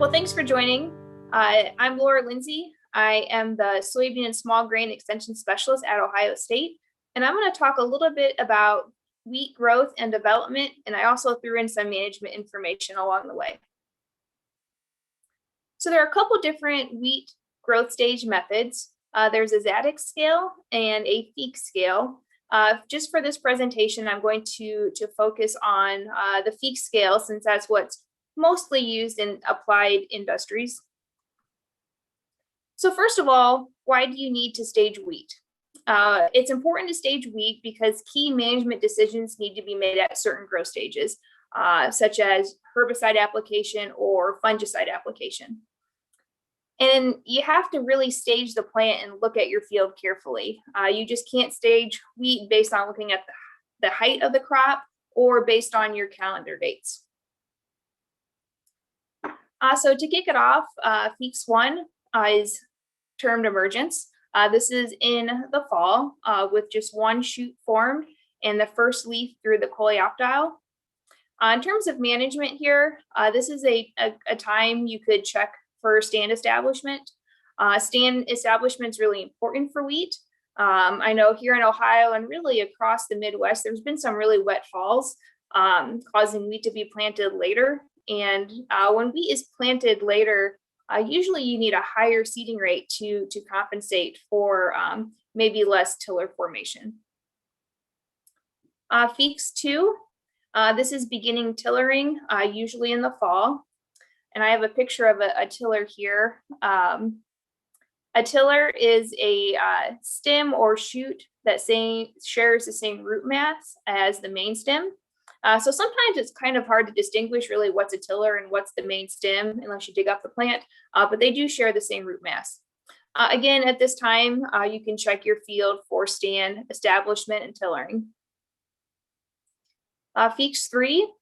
Well, thanks for joining. I'm Laura Lindsay. I am the Soybean and Small Grain Extension Specialist at Ohio State, and I'm going to talk a little bit about wheat growth and development, and I also threw in some management information along the way. So there are a couple different wheat growth stage methods. There's a Zadig scale and a Feek scale. Just for this presentation, I'm going to focus on the Feek scale, since that's what's mostly used in applied industries. So first of all, why do you need to stage wheat? It's important to stage wheat because key management decisions need to be made at certain growth stages, such as herbicide application or fungicide application. And you have to really stage the plant and look at your field carefully. You just can't stage wheat based on looking at the height of the crop or based on your calendar dates. So to kick it off, Feeks 1 is termed emergence. This is in the fall with just one shoot formed and the first leaf through the coleoptile. In terms of management here, this is a time you could check for stand establishment. Stand establishment is really important for wheat. I know here in Ohio and really across the Midwest, there's been some really wet falls causing wheat to be planted later. And when wheat is planted later, usually you need a higher seeding rate to compensate for maybe less tiller formation. Feeks 2, this is beginning tillering, usually in the fall. And I have a picture of a tiller here. A tiller is a stem or shoot that shares the same root mass as the main stem. So sometimes it's kind of hard to distinguish really what's a tiller and what's the main stem unless you dig up the plant, but they do share the same root mass. Again, at this time, you can check your field for stand establishment and tillering. Feeks 3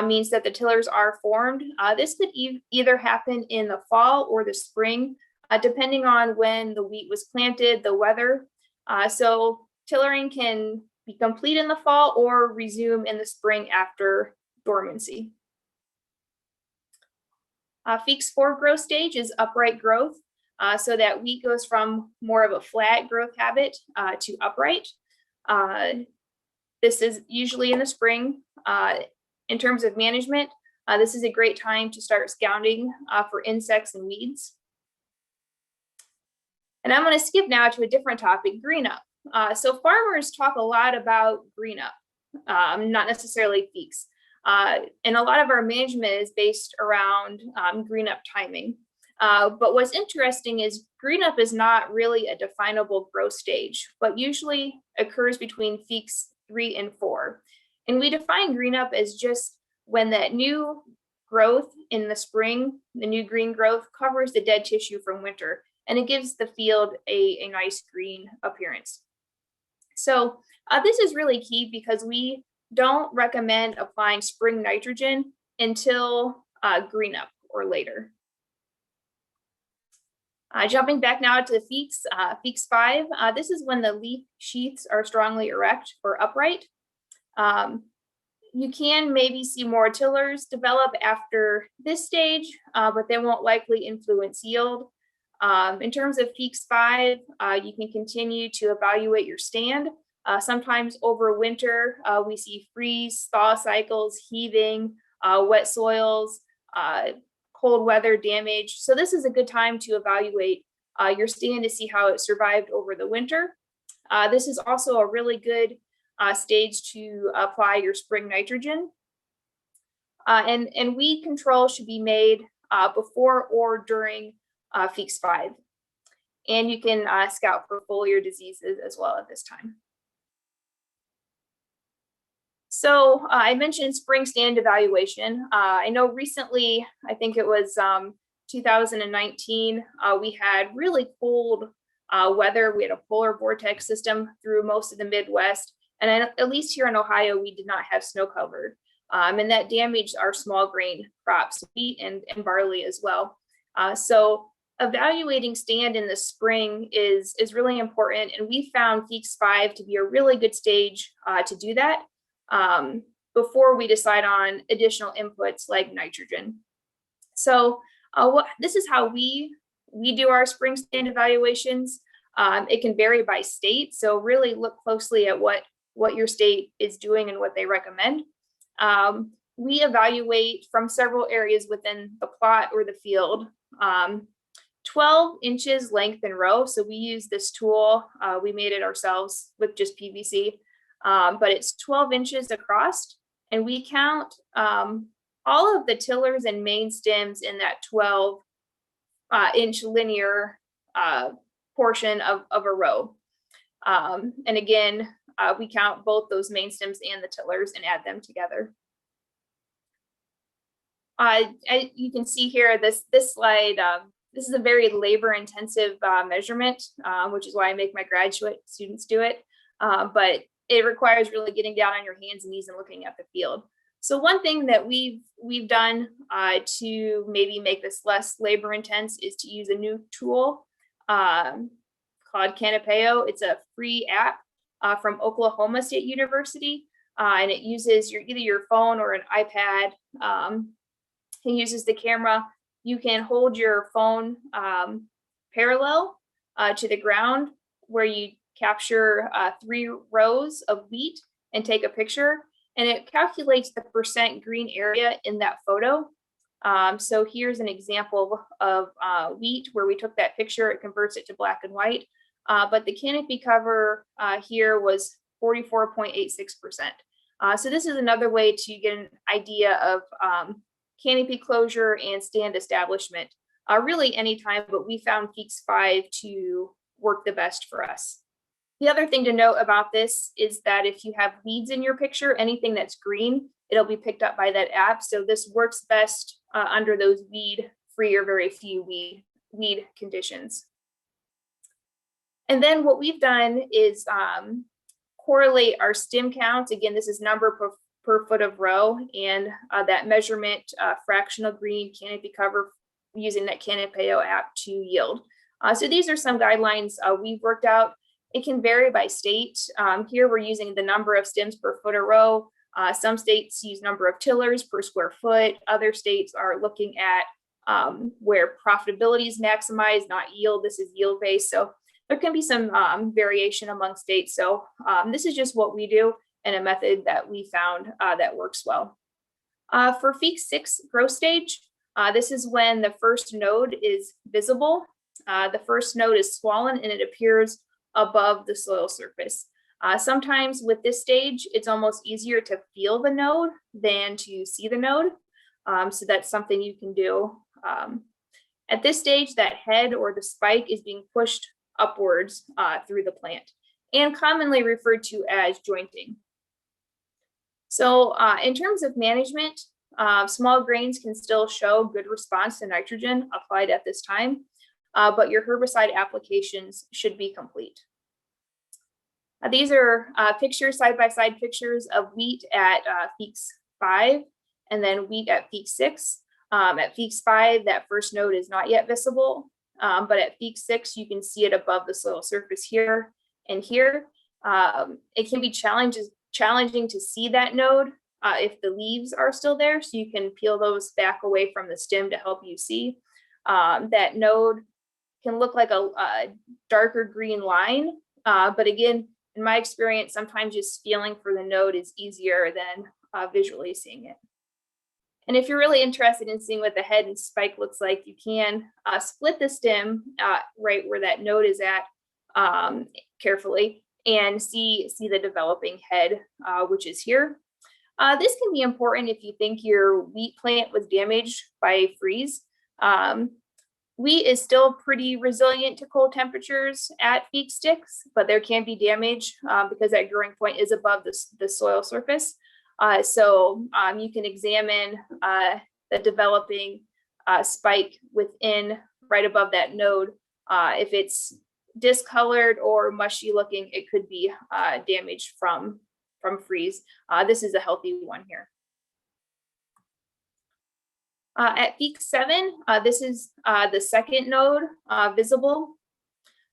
means that the tillers are formed. This could either happen in the fall or the spring, depending on when the wheat was planted, the weather. So tillering can be complete in the fall or resume in the spring after dormancy. Feeks 4 growth stage is upright growth, so that wheat goes from more of a flat growth habit to upright. This is usually in the spring. In terms of management, this is a great time to start scouting for insects and weeds. And I'm going to skip now to a different topic, green up. So farmers talk a lot about green up, not necessarily Feeks. And a lot of our management is based around green up timing. But what's interesting is green up is not really a definable growth stage, but usually occurs between Feeks 3 and 4. And we define green up as just when that new growth in the spring, the new green growth covers the dead tissue from winter, and it gives the field a nice green appearance. So this is really key because we don't recommend applying spring nitrogen until green up or later. Jumping back now to Feeks, Feeks 5, this is when the leaf sheaths are strongly erect or upright. You can maybe see more tillers develop after this stage, but they won't likely influence yield. In terms of Feeks 5, you can continue to evaluate your stand. Sometimes over winter, we see freeze, thaw cycles, heaving, wet soils, cold weather damage. So this is a good time to evaluate your stand to see how it survived over the winter. This is also a really good stage to apply your spring nitrogen. And weed control should be made before or during Feeks 5. And you can scout for foliar diseases as well at this time. So I mentioned spring stand evaluation. I know recently, I think it was 2019, we had really cold weather. We had a polar vortex system through most of the Midwest. And at least here in Ohio, we did not have snow cover. And that damaged our small grain crops, wheat and barley as well. So evaluating stand in the spring is really important. And we found Feeks 5 to be a really good stage to do that before we decide on additional inputs like nitrogen. So This is how we do our spring stand evaluations. It can vary by state, so really look closely at what your state is doing and what they recommend. We evaluate from several areas within the plot or the field. 12 inches length and row. So we use this tool. We made it ourselves with just PVC, but it's 12 inches across, and we count all of the tillers and main stems in that 12 inch linear portion of a row. And again, we count both those main stems and the tillers and add them together. You can see here, this slide, this is a very labor intensive measurement, which is why I make my graduate students do it. But it requires really getting down on your hands and knees and looking at the field. So one thing that we've done to maybe make this less labor intense is to use a new tool called Canopeo. It's a free app from Oklahoma State University, and it uses either your phone or an iPad. It uses the camera. You can hold your phone parallel to the ground where you capture 3 rows of wheat and take a picture, and it calculates the % green area in that photo. So here's an example of wheat where we took that picture. It converts it to black and white, but the canopy cover here was 44.86%. So this is another way to get an idea of canopy closure and stand establishment, really anytime, but we found Feeks 5 to work the best for us. The other thing to note about this is that if you have weeds in your picture, anything that's green, it'll be picked up by that app. So this works best under those weed-free or very few weed conditions. And then what we've done is correlate our stem count. Again, this is number per foot of row, and that measurement fractional green canopy cover using that Canopeo app to yield. So these are some guidelines we've worked out. It can vary by state. Here we're using the number of stems per foot or row. Some states use number of tillers per square foot. Other states are looking at where profitability is maximized, not yield. This is yield based. So there can be some variation among states. So this is just what we do and a method that we found that works well. For Feeks 6 growth stage, this is when the first node is visible. The first node is swollen and it appears above the soil surface. Sometimes with this stage, it's almost easier to feel the node than to see the node. So that's something you can do. At this stage, that head or the spike is being pushed upwards through the plant and commonly referred to as jointing. So in terms of management, small grains can still show good response to nitrogen applied at this time, but your herbicide applications should be complete. These are pictures, side-by-side pictures of wheat at Feeks 5 and then wheat at Feeks 6. At Feeks 5, that first node is not yet visible, but at Feeks 6, you can see it above the soil surface here and here. It can be challenging to see that node if the leaves are still there, so you can peel those back away from the stem to help you see. That node can look like a darker green line, but again, in my experience, sometimes just feeling for the node is easier than visually seeing it. And if you're really interested in seeing what the head and spike looks like, you can split the stem right where that node is at carefully and see the developing head, which is here. This can be important if you think your wheat plant was damaged by freeze. Wheat is still pretty resilient to cold temperatures at Feeks 6, but there can be damage because that growing point is above the soil surface. So you can examine the developing spike within right above that node. If it's discolored or mushy looking, it could be damaged from freeze. This is a healthy one here. At Feeks 7, this is the second node visible.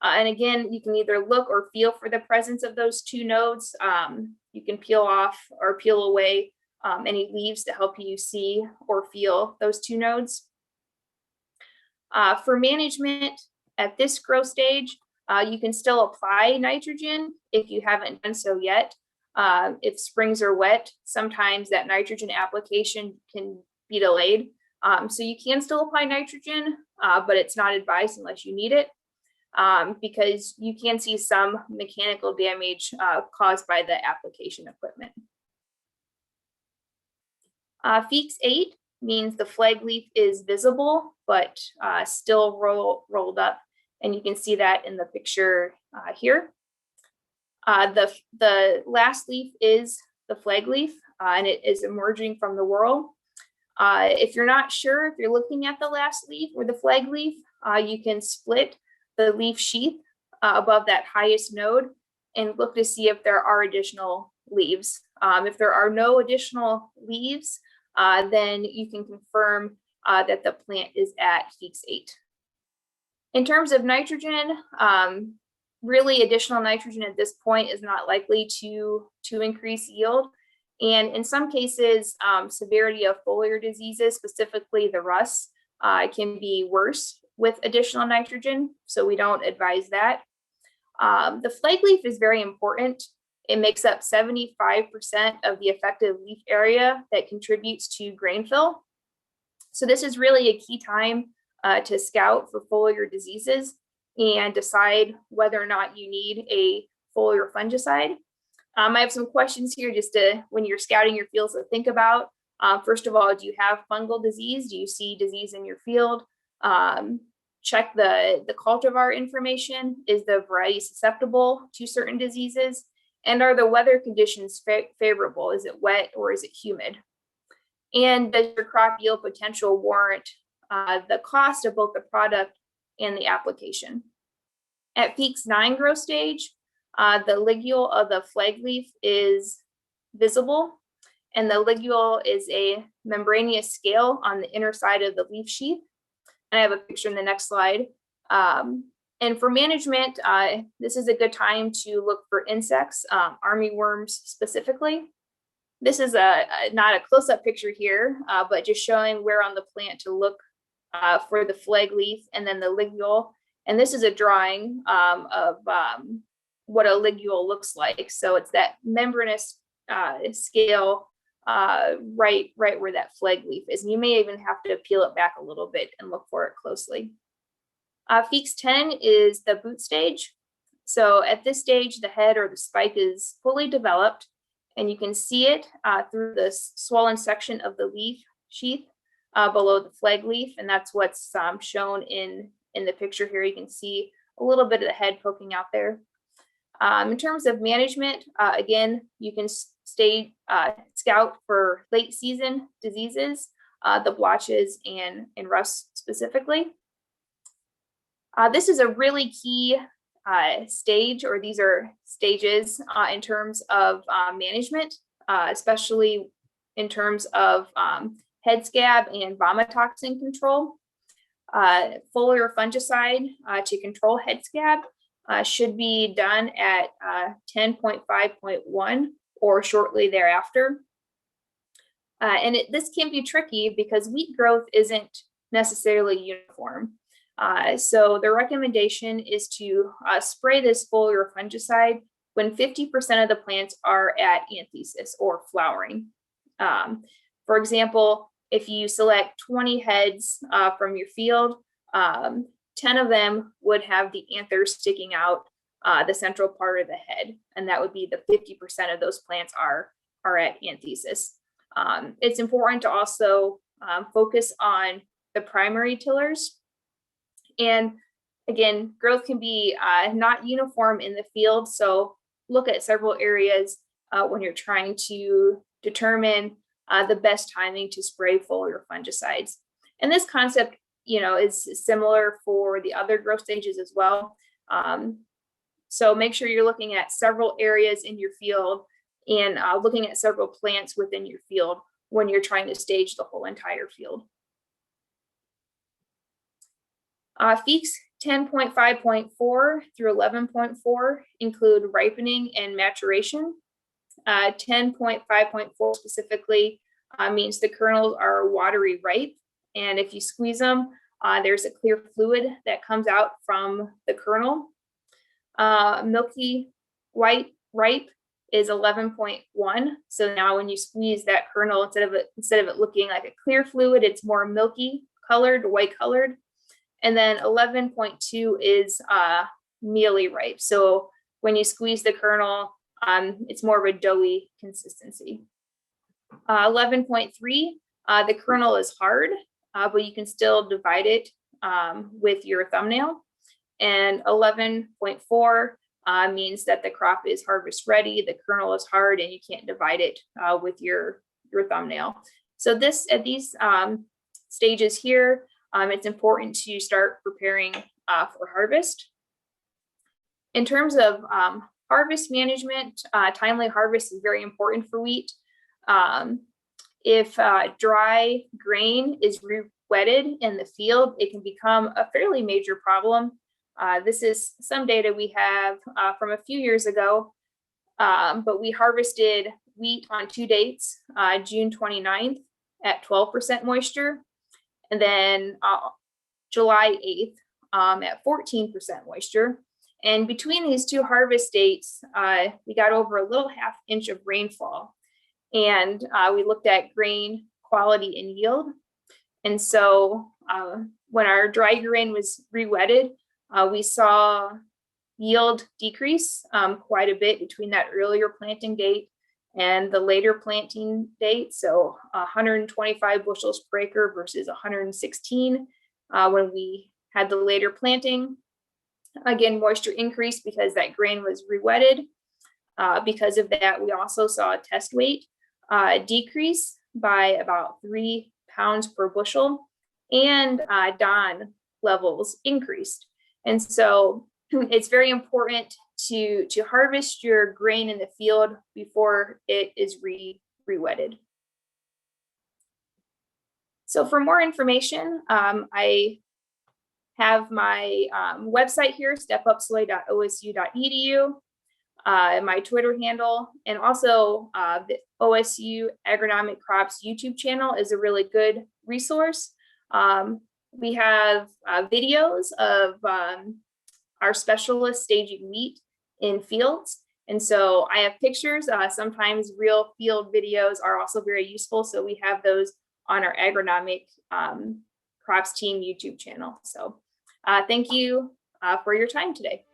And again, you can either look or feel for the presence of those two nodes. You can peel off or peel away any leaves to help you see or feel those two nodes. For management at this growth stage, you can still apply nitrogen if you haven't done so yet. If springs are wet, sometimes that nitrogen application can be delayed. So you can still apply nitrogen, but it's not advised unless you need it, because you can see some mechanical damage caused by the application equipment. Feeks 8 means the flag leaf is visible, but still rolled up. And you can see that in the picture here. The last leaf is the flag leaf, and it is emerging from the whorl. If you're not sure, if you're looking at the last leaf or the flag leaf, you can split the leaf sheath above that highest node and look to see if there are additional leaves. If there are no additional leaves, then you can confirm that the plant is at Feeks 8. In terms of nitrogen, really additional nitrogen at this point is not likely to increase yield. And in some cases, severity of foliar diseases, specifically the rust, can be worse with additional nitrogen, so we don't advise that. The flag leaf is very important. It makes up 75% of the effective leaf area that contributes to grain fill. So this is really a key time to scout for foliar diseases and decide whether or not you need a foliar fungicide. I have some questions here just to, when you're scouting your fields, to think about. First of all, do you have fungal disease? Do you see disease in your field? Check the cultivar information. Is the variety susceptible to certain diseases? And are the weather conditions favorable? Is it wet or is it humid? And does your crop yield potential warrant the cost of both the product and the application? At Feeks 9 growth stage, the ligule of the flag leaf is visible, and the ligule is a membranous scale on the inner side of the leaf sheath. And I have a picture in the next slide. And for management, this is a good time to look for insects, armyworms specifically. This is not a close-up picture here, but just showing where on the plant to look for the flag leaf and then the ligule. And this is a drawing of what a ligule looks like. So it's that membranous scale right where that flag leaf is. And you may even have to peel it back a little bit and look for it closely. Feeks 10 is the boot stage. So at this stage, the head or the spike is fully developed, and you can see it through the swollen section of the leaf sheath below the flag leaf, and that's what's shown in the picture here. You can see a little bit of the head poking out there. In terms of management, again, you can scout for late season diseases, the blotches and rust specifically. This is a really key stage, or these are stages in terms of management, especially in terms of head scab and vomitoxin control. Foliar fungicide to control head scab should be done at 10.5.1 or shortly thereafter. And this can be tricky because wheat growth isn't necessarily uniform. So the recommendation is to spray this foliar fungicide when 50% of the plants are at anthesis or flowering. For example, if you select 20 heads from your field, 10 of them would have the anthers sticking out the central part of the head, and that would be the 50% of those plants are at anthesis. It's important to also focus on the primary tillers. And again, growth can be not uniform in the field, so look at several areas when you're trying to determine the best timing to spray foliar fungicides. And this concept, is similar for the other growth stages as well. So make sure you're looking at several areas in your field and looking at several plants within your field when you're trying to stage the whole entire field. Feeks 10.5.4 through 11.4 include ripening and maturation. 10.5.4 specifically means the kernels are watery ripe, and if you squeeze them, There's a clear fluid that comes out from the kernel. Milky white ripe is 11.1. So now when you squeeze that kernel, instead of it looking like a clear fluid, it's more milky colored, white colored. And then 11.2 is mealy ripe. So when you squeeze the kernel, it's more of a doughy consistency. 11.3, the kernel is hard, but you can still divide it with your thumbnail. And 11.4 means that the crop is harvest ready, the kernel is hard, and you can't divide it with your thumbnail. So at these stages here, it's important to start preparing for harvest. In terms of harvest management, timely harvest is very important for wheat. If dry grain is re-wetted in the field, it can become a fairly major problem. This is some data we have from a few years ago, but we harvested wheat on 2 dates, June 29th at 12% moisture, and then July 8th at 14% moisture. And between these 2 harvest dates, we got over a little ½ inch of rainfall. And we looked at grain quality and yield. And so when our dry grain was re-wetted, we saw yield decrease quite a bit between that earlier planting date and the later planting date. So 125 bushels per acre versus 116 when we had the later planting. Again, moisture increased because that grain was re-wetted. Because of that, we also saw a test weight decrease by about 3 pounds per bushel, and DON levels increased. And so it's very important to harvest your grain in the field before it is re-wetted. So for more information, I have my website here, stepupsoy.osu.edu, my Twitter handle, and also the OSU Agronomic Crops YouTube channel is a really good resource. We have videos of our specialists staging wheat in fields. And so I have pictures. Sometimes real field videos are also very useful. So we have those on our Agronomic Crops Team YouTube channel. So thank you for your time today.